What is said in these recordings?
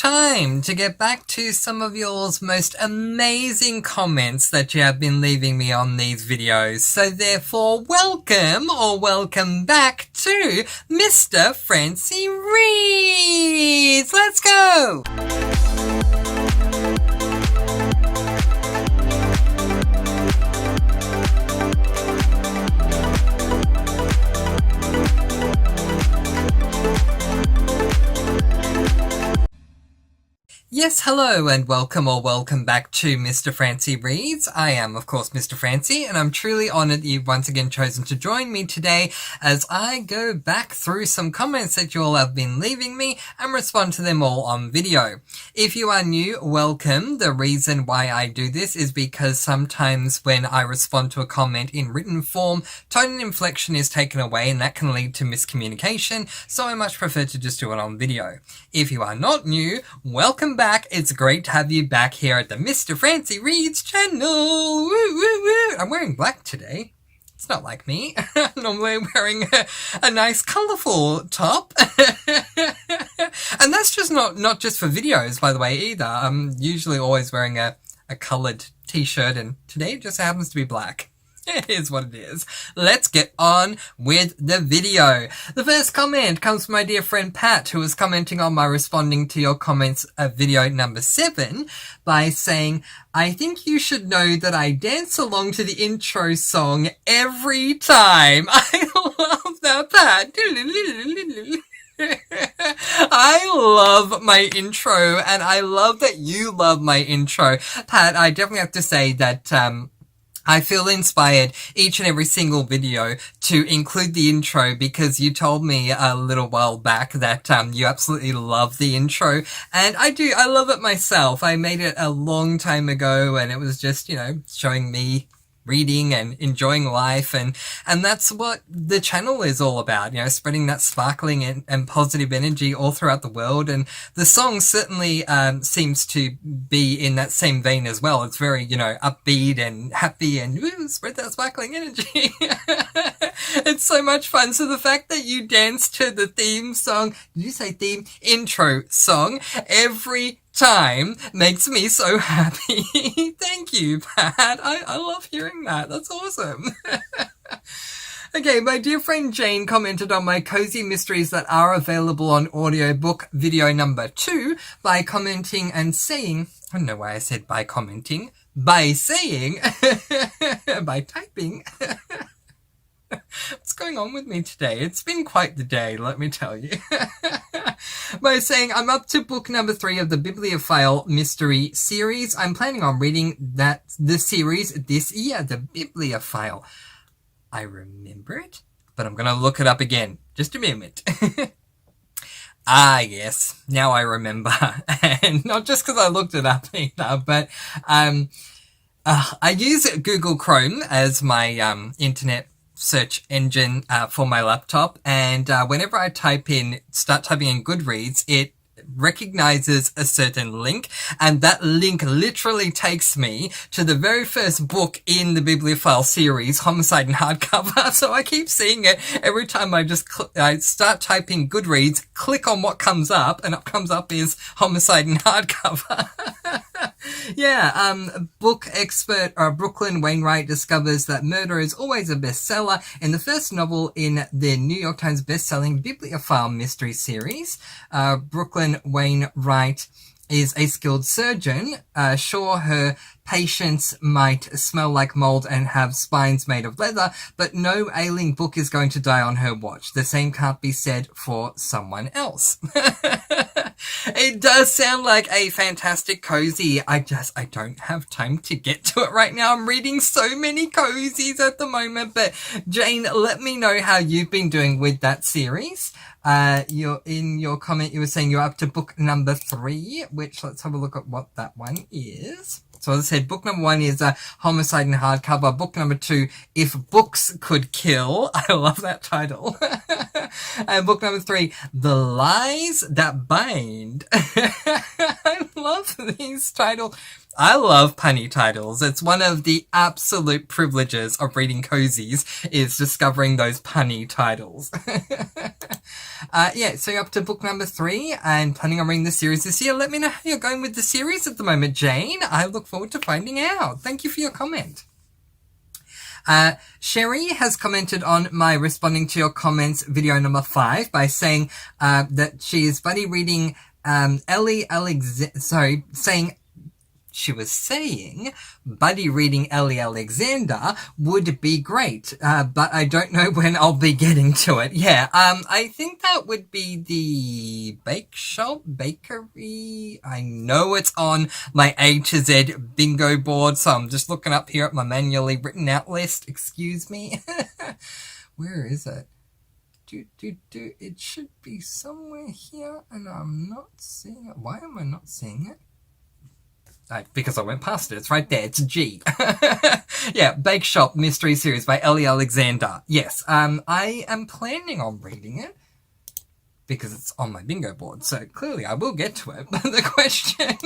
time to get back to some of y'all's most amazing comments that you have been leaving me on these videos. So therefore, welcome back to Mr. Francy Reads. Let's go! Yes, hello and welcome back to Mr. Francy Reads. I am, of course, Mr. Francy, and I'm truly honoured that you've once again chosen to join me today as I go back through some comments that you all have been leaving me and respond to them all on video. If you are new, welcome. The reason why I do this is because sometimes when I respond to a comment in written form, tone and inflection is taken away and that can lead to miscommunication, so I much prefer to just do it on video. If you are not new, welcome back. It's great to have you back here at the Mr. Francy Reads channel. Woo, woo, woo. I'm wearing black today. It's not like me. Normally I'm wearing a nice colourful top. And that's just not just for videos, by the way, either. I'm usually always wearing a coloured t-shirt, and today it just happens to be black. It is what it is. Let's get on with the video. The first comment comes from my dear friend Pat, who was commenting on my responding to your comments video number 7 by saying, I think you should know that I dance along to the intro song every time. I love that, Pat. I love my intro, and I love that you love my intro. Pat, I definitely have to say that, I feel inspired each and every single video to include the intro because you told me a little while back that you absolutely love the intro, and I do. I love it myself. I made it a long time ago and it was just, showing me reading and enjoying life, and that's what the channel is all about, spreading that sparkling and positive energy all throughout the world. And the song certainly seems to be in that same vein as well. It's very, upbeat and happy and spread that sparkling energy. It's so much fun. So the fact that you dance to the theme song, did you say theme? Intro song every time makes me so happy. Thank you, Pat. I love hearing that. That's awesome. Okay, my dear friend Jane commented on my cozy mysteries that are available on audiobook video number 2 by commenting and saying, I don't know why I said by commenting, by saying, by typing. What's going on with me today? It's been quite the day, let me tell you. By saying, I'm up to book number 3 of the Bibliophile mystery series. I'm planning on reading the series this year, the Bibliophile. I remember it, but I'm going to look it up again. Just a moment. Ah, yes, now I remember. And not just because I looked it up either, but I use Google Chrome as my internet search engine for my laptop, and whenever I start typing in Goodreads, it recognizes a certain link, and that link literally takes me to the very first book in the Bibliophile series, Homicide in Hardcover. So I keep seeing it every time I start typing Goodreads, click on what comes up, and what comes up is Homicide in Hardcover. Yeah, book expert Brooklyn Wainwright discovers that murder is always a bestseller in the first novel in the New York Times bestselling Bibliophile mystery series. Brooklyn Wainwright is a skilled surgeon. Sure, her patients might smell like mold and have spines made of leather, but no ailing book is going to die on her watch. The same can't be said for someone else. It does sound like a fantastic cozy. I don't have time to get to it right now. I'm reading so many cozies at the moment, but Jane, let me know how you've been doing with that series. In your comment, you were saying you're up to book number 3, which let's have a look at what that one is. So as I said, book number 1 is Homicide in Hardcover. Book number 2, If Books Could Kill. I love that title. And book number 3, The Lies That Bind. I love these titles. I love punny titles. It's one of the absolute privileges of reading cozies is discovering those punny titles. Yeah, so you're up to book number 3 and planning on reading the series this year. Let me know how you're going with the series at the moment, Jane. I look forward to finding out. Thank you for your comment. Sherry has commented on my responding to your comments video number 5 by saying that she is buddy reading she was saying buddy reading Ellie Alexander would be great, but I don't know when I'll be getting to it. Yeah, I think that would be the bakery. I know it's on my A to Z bingo board, so I'm just looking up here at my manually written out list. Excuse me. Where is it? It should be somewhere here, and I'm not seeing it. Why am I not seeing it? Because I went past it. It's right there. It's G. Yeah, Bake Shop Mystery Series by Ellie Alexander. Yes, I am planning on reading it because it's on my bingo board, so clearly I will get to it. But the question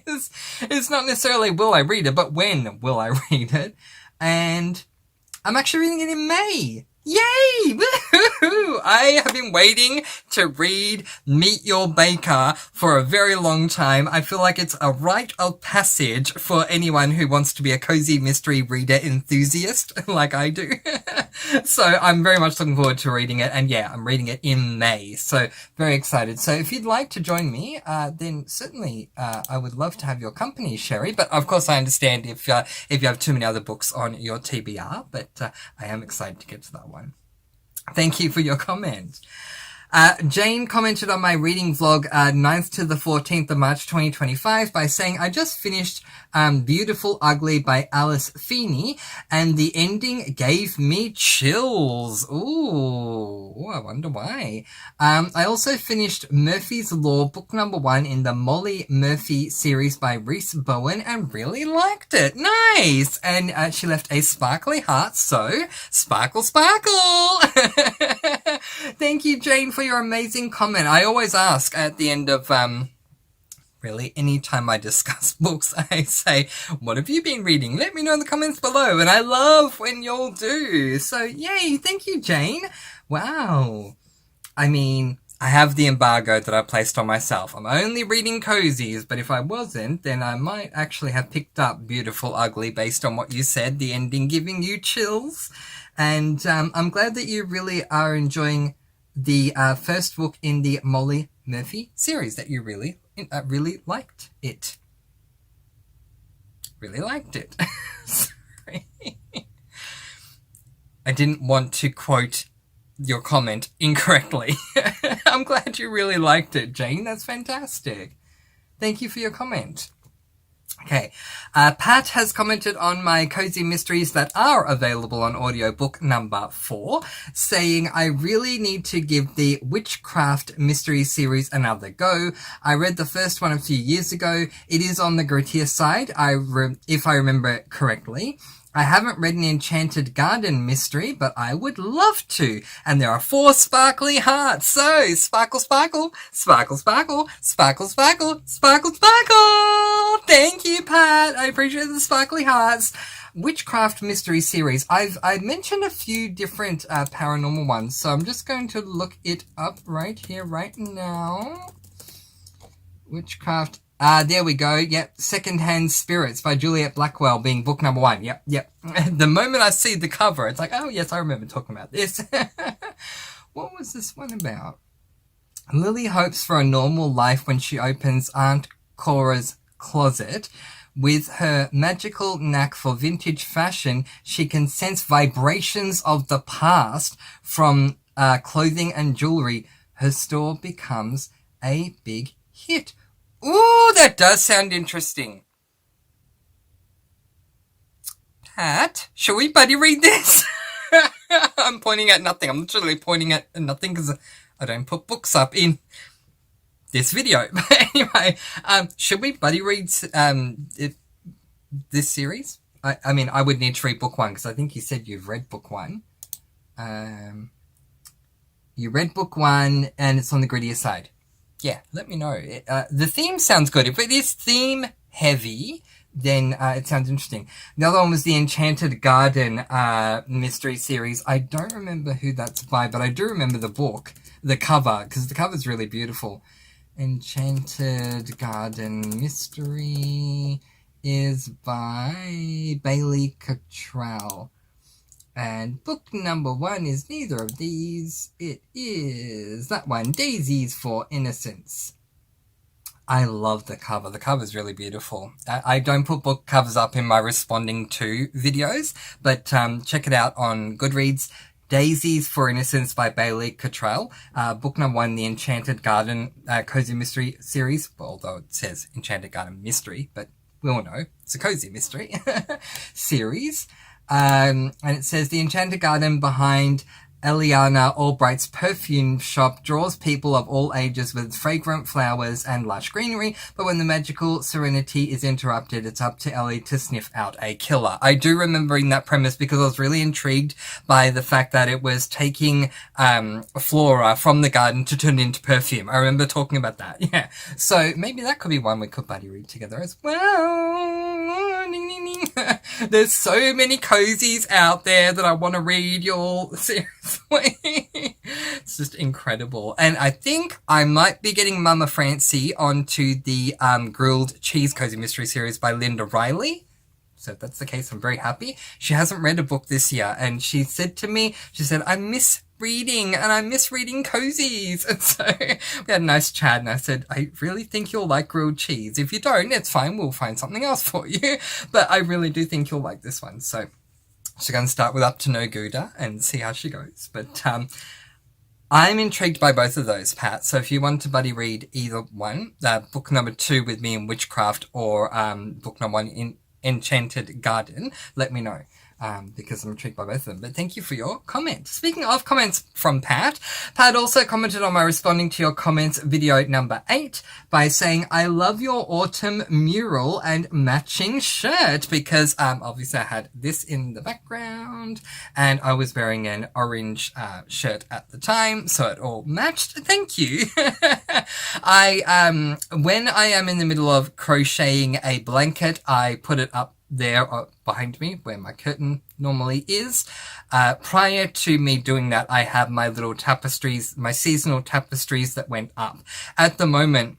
is not necessarily will I read it, but when will I read it? And I'm actually reading it in May. Yay! Woohoo! I have been waiting to read Meet Your Baker for a very long time. I feel like it's a rite of passage for anyone who wants to be a cozy mystery reader enthusiast like I do. So I'm very much looking forward to reading it. And yeah, I'm reading it in May. So very excited. So if you'd like to join me, then certainly I would love to have your company, Sherry. But of course I understand if you have too many other books on your TBR. But I am excited to get to that one. Thank you for your comment. Jane commented on my reading vlog 9th to the 14th of March 2025 by saying, I just finished Beautiful Ugly by Alice Feeney and the ending gave me chills. Ooh, I wonder why. I also finished Murphy's Law, book number 1 in the Molly Murphy series by Rhys Bowen and really liked it. Nice! And she left a sparkly heart, so sparkle, sparkle! Thank you, Jane, for your amazing comment. I always ask at the end of, really, anytime I discuss books, I say, what have you been reading? Let me know in the comments below. And I love when y'all do. So, yay. Thank you, Jane. Wow. I mean, I have the embargo that I placed on myself. I'm only reading cozies, but if I wasn't, then I might actually have picked up Beautiful Ugly based on what you said, the ending giving you chills. And I'm glad that you really are enjoying the first book in the Molly Murphy series, that you really liked it. Really liked it. Sorry. I didn't want to quote your comment incorrectly. I'm glad you really liked it, Jane. That's fantastic. Thank you for your comment. Okay, Pat has commented on my cozy mysteries that are available on audiobook number 4, saying, I really need to give the Witchcraft mystery series another go. I read the first one a few years ago. It is on the grittier side, if I remember it correctly. I haven't read an Enchanted Garden mystery, but I would love to. And there are 4 sparkly hearts. So, sparkle, sparkle, sparkle, sparkle, sparkle, sparkle, sparkle, sparkle. Thank you, Pat. I appreciate the sparkly hearts. Witchcraft mystery series. I've mentioned a few different paranormal ones, so I'm just going to look it up right here, right now. Witchcraft. There we go. Yep. Secondhand Spirits by Juliet Blackwell being book number 1. Yep. The moment I see the cover, it's like, oh yes, I remember talking about this. What was this one about? Lily hopes for a normal life when she opens Aunt Cora's closet. With her magical knack for vintage fashion, she can sense vibrations of the past from clothing and jewelry. Her store becomes a big hit. Ooh, that does sound interesting. Pat, shall we buddy read this? I'm pointing at nothing. I'm literally pointing at nothing because I don't put books up in this video. But anyway, should we buddy read this series? I mean, I would need to read book 1 because I think you said you've read book 1. You read book 1 and it's on the grittier side. Yeah, let me know. The theme sounds good. If it is theme heavy, then it sounds interesting. The other one was the Enchanted Garden mystery series. I don't remember who that's by, but I do remember the book, the cover, because the cover's really beautiful. Enchanted Garden Mystery is by Bailey Cottrell. And book number 1 is neither of these. It is that one, Daisies for Innocence. I love the cover. The cover's really beautiful. I don't put book covers up in my responding to videos, but check it out on Goodreads. Daisies for Innocence by Bailey Cottrell. Book number 1, the Enchanted Garden Cozy Mystery series. Well, although it says Enchanted Garden Mystery, but we all know it's a cozy mystery series. And it says the Enchanted Garden behind Eliana Albright's perfume shop draws people of all ages with fragrant flowers and lush greenery, but when the magical serenity is interrupted, it's up to Ellie to sniff out a killer. I do remember reading that premise because I was really intrigued by the fact that it was taking flora from the garden to turn it into perfume. I remember talking about that, yeah. So maybe that could be one we could buddy read together as well. Ding, ding, ding. There's so many cozies out there that I want to read, y'all. Seriously. It's just incredible. And I think I might be getting Mama Francy onto the Grilled Cheese Cozy Mystery series by Linda Riley. So if that's the case, I'm very happy. She hasn't read a book this year, and she said to me, I miss reading, and I miss reading cozies. And so we had a nice chat, and I said, I really think you'll like grilled cheese. If you don't, it's fine. We'll find something else for you. But I really do think you'll like this one. So she's going to start with Up to No Gouda and see how she goes. But I'm intrigued by both of those, Pat. So if you want to buddy read either one, book number 2 with me in Witchcraft, or book number 1 in Enchanted Garden, let me know. Because I'm intrigued by both of them. But thank you for your comment. Speaking of comments from Pat, Pat also commented on my responding to your comments video number 8 by saying, I love your autumn mural and matching shirt, because obviously I had this in the background and I was wearing an orange shirt at the time, so it all matched. Thank you. When I am in the middle of crocheting a blanket, I put it up there behind me where my curtain normally is. Prior to me doing that, I have my little tapestries, my seasonal tapestries that went up. At the moment,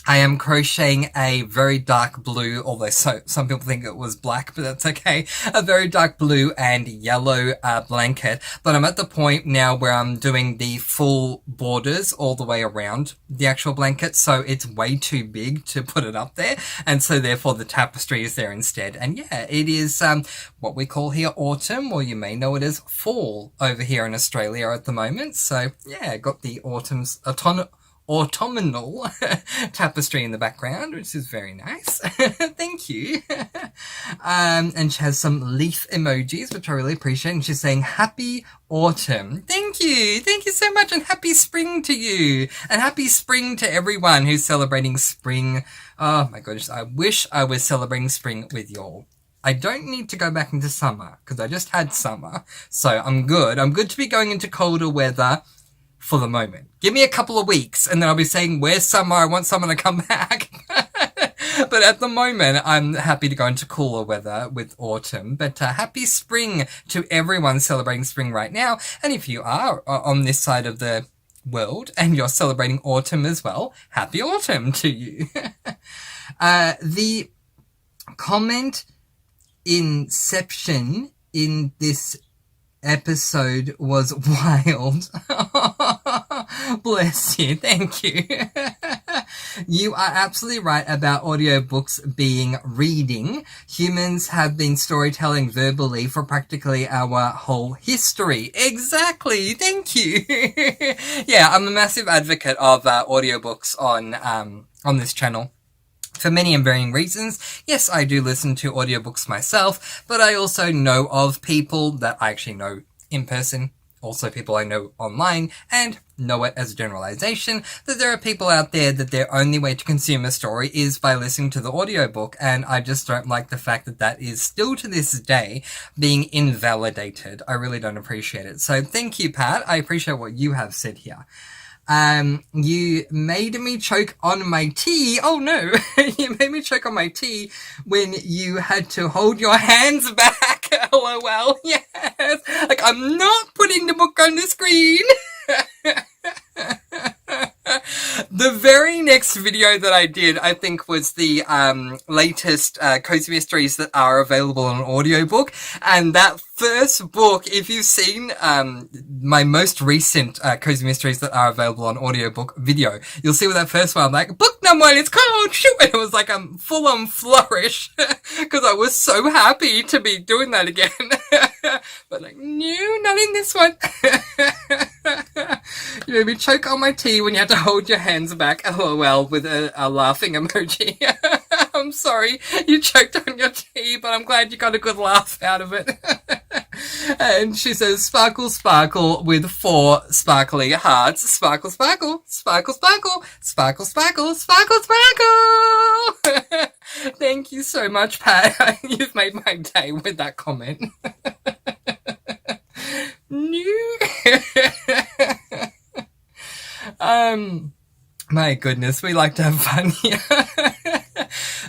I am crocheting a very dark blue, although some people think it was black, but that's okay. A very dark blue and yellow blanket. But I'm at the point now where I'm doing the full borders all the way around the actual blanket, so it's way too big to put it up there. And so therefore the tapestry is there instead. And yeah, it is what we call here autumn, or you may know it as fall over here in Australia at the moment. So yeah, got the autumnal tapestry in the background, which is very nice. Thank you. And she has some leaf emojis, which I really appreciate. And she's saying, happy autumn. Thank you. Thank you so much. And happy spring to you. And happy spring to everyone who's celebrating spring. Oh my goodness. I wish I was celebrating spring with y'all. I don't need to go back into summer because I just had summer. So I'm good. I'm good to be going into colder weather for the moment. Give me a couple of weeks and then I'll be saying, where's summer? I want summer to come back. But at the moment, I'm happy to go into cooler weather with autumn. But happy spring to everyone celebrating spring right now. And if you are on this side of the world and you're celebrating autumn as well, happy autumn to you. The comment inception in this episode was wild. Bless you. Thank you. You are absolutely right about audiobooks being reading. Humans have been storytelling verbally for practically our whole history. Exactly. Thank you. Yeah, I'm a massive advocate of audiobooks on this channel. For many and varying reasons. Yes, I do listen to audiobooks myself, but I also know of people that I actually know in person, also people I know online, and know it as a generalization, that there are people out there that their only way to consume a story is by listening to the audiobook, and I just don't like the fact that that is still to this day being invalidated. I really don't appreciate it. So thank you, Pat. I appreciate what you have said here. You made me choke on my tea. Oh no, you made me choke on my tea when you had to hold your hands back. LOL, yes. Like, I'm not putting the book on the screen. The very next video that I did, I think, was the latest Cozy Mysteries that are available on audiobook. And that first book, if you've seen my most recent Cozy Mysteries that are available on audiobook video, you'll see with that first one, I'm like, book number 1, it's called, shoot! And it was like a full-on flourish, because I was so happy to be doing that again. But like, no, not in this one. You made me choke on my tea when you had to hold your hands back, LOL, with a laughing emoji. I'm sorry you choked on your tea, but I'm glad you got a good laugh out of it. And she says, sparkle, sparkle, with 4 sparkly hearts. Sparkle, sparkle, sparkle, sparkle, sparkle, sparkle, sparkle, sparkle. Thank you so much, Pat. You've made my day with that comment. My goodness, we like to have fun here.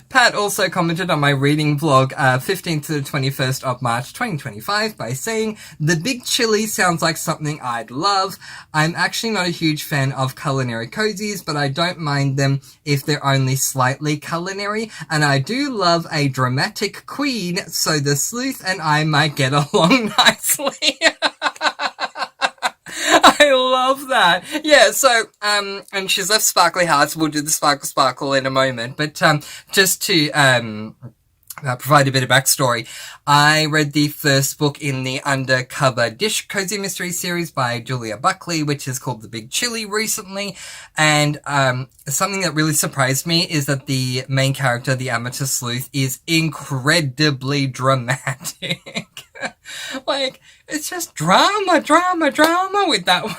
Pat also commented on my reading vlog, 15th to the 21st of March 2025 by saying, the big chili sounds like something I'd love. I'm actually not a huge fan of culinary cozies, but I don't mind them if they're only slightly culinary, and I do love a dramatic queen, so the sleuth and I might get along nicely. I love that. Yeah, so, and she's left sparkly hearts. We'll do the sparkle sparkle in a moment. But, just to, provide a bit of backstory, I read the first book in the Undercover Dish Cozy Mystery series by Julia Buckley, which is called The Big Chili, recently. And, something that really surprised me is that the main character, the amateur sleuth, is incredibly dramatic. Like, it's just drama, drama, drama with that one.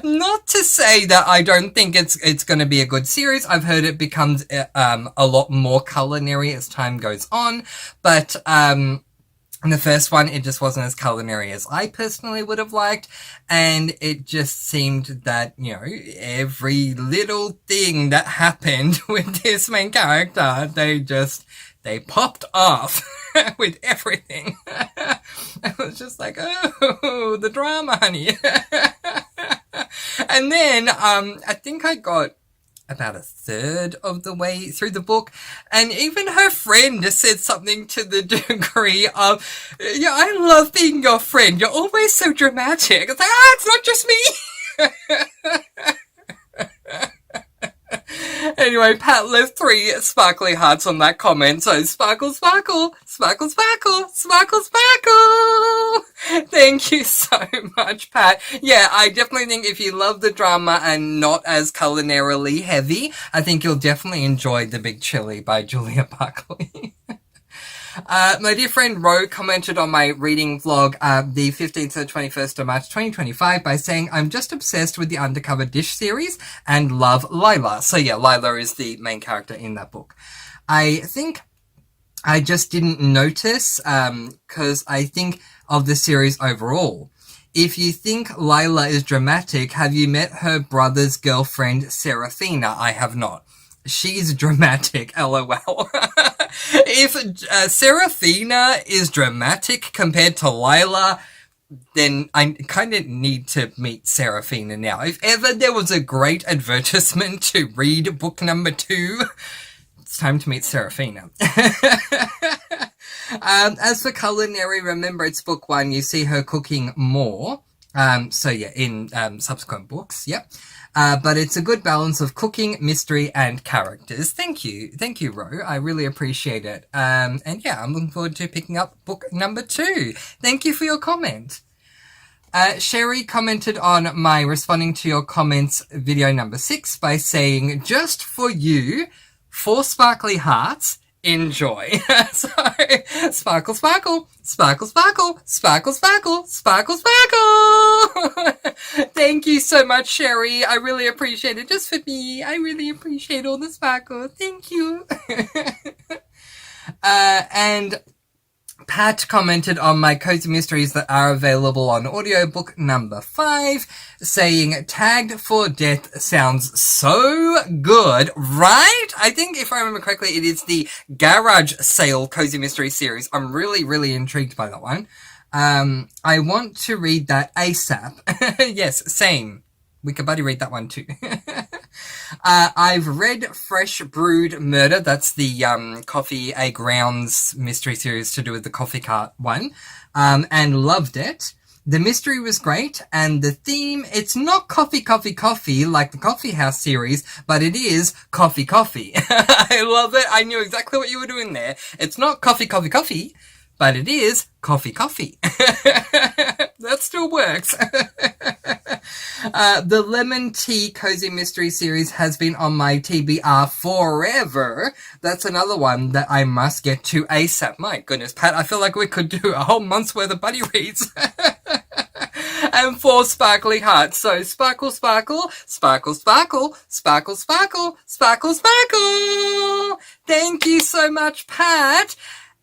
Not to say that I don't think it's going to be a good series. I've heard it becomes a lot more culinary as time goes on, but in the first one, it just wasn't as culinary as I personally would have liked, and it just seemed that, you know, every little thing that happened with this main character, they popped off with everything. I was just like, oh, the drama, honey. And then, I think I got about a third of the way through the book, and even her friend said something to the degree of, yeah, I love being your friend. You're always so dramatic. It's like, it's not just me. Anyway, Pat left 3 sparkly hearts on that comment, so sparkle, sparkle, sparkle, sparkle, sparkle, sparkle. Thank you so much, Pat. Yeah, I definitely think if you love the drama and not as culinarily heavy, I think you'll definitely enjoy The Big Chili by Julia Buckley. My dear friend Ro commented on my reading vlog, the 15th to the 21st of March 2025 by saying, I'm just obsessed with the Undercover Dish series and love Lila. So yeah, Lila is the main character in that book. I think I just didn't notice, cause I think of the series overall. If you think Lila is dramatic, have you met her brother's girlfriend, Serafina? I have not. She's dramatic, LOL. If Serafina is dramatic compared to Lila, then I kind of need to meet Serafina now. If ever there was a great advertisement to read book number 2, it's time to meet Serafina. As for culinary, remember it's book 1, you see her cooking more. So yeah, in subsequent books, yep. But it's a good balance of cooking, mystery, and characters. Thank you, Ro. I really appreciate it. And yeah, I'm looking forward to picking up book number 2. Thank you for your comment. Sherry commented on my responding to your comments video number 6 by saying, just for you, 4 sparkly hearts. Enjoy. So, sparkle, sparkle, sparkle, sparkle, sparkle, sparkle, sparkle, sparkle. Thank you so much, Sherry. I really appreciate it. Just for me, I really appreciate all the sparkle. Thank you. And Pat commented on my cozy mysteries that are available on audiobook number 5, saying Tagged for Death sounds so good, right? I think if I remember correctly, it is the Garage Sale Cozy Mystery series. I'm really, really intrigued by that one. I want to read that ASAP. Yes, same. We could buddy read that one too. I've read Fresh Brewed Murder. That's the Coffee A Grounds mystery series to do with the coffee cart one. And loved it. The mystery was great, and the theme, it's not coffee, coffee, coffee like the Coffee House series, but it is coffee, coffee. I love it. I knew exactly what you were doing there. It's not coffee, coffee, coffee, but it is coffee, coffee. That still works. The Lemon Tea Cozy Mystery series has been on my TBR forever. That's another one that I must get to ASAP. My goodness, Pat, I feel like we could do a whole month's worth of buddy reads. And 4 sparkly hearts. So sparkle, sparkle, sparkle, sparkle, sparkle, sparkle, sparkle, sparkle. Thank you so much, Pat.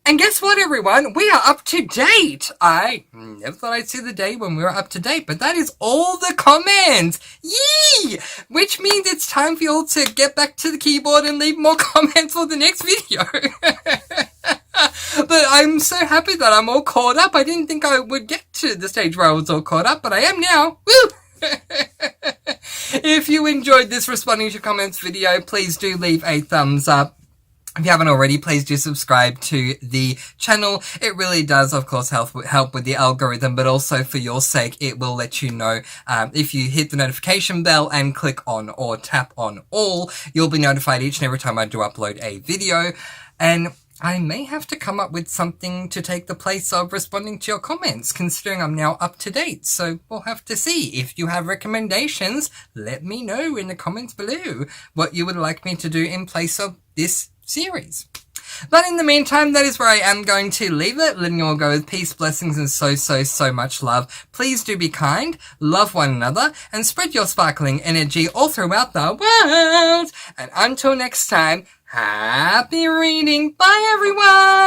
And guess what, everyone? We are up to date. I never thought I'd see the day when we were up to date, but that is all the comments. Yee! Which means it's time for you all to get back to the keyboard and leave more comments for the next video. But I'm so happy that I'm all caught up. I didn't think I would get to the stage where I was all caught up, but I am now. Woo! If you enjoyed this responding to comments video, please do leave a thumbs up. If you haven't already, please do subscribe to the channel. It really does, of course, help with the algorithm, but also for your sake, it will let you know if you hit the notification bell and click on or tap on all, you'll be notified each and every time I do upload a video. And I may have to come up with something to take the place of responding to your comments, considering I'm now up to date. So we'll have to see. If you have recommendations, let me know in the comments below what you would like me to do in place of this series. But in the meantime, that is where I am going to leave it, letting you all go with peace, blessings, and so much love. Please do be kind, love one another, and spread your sparkling energy all throughout the world. And until next time, happy reading. Bye, everyone!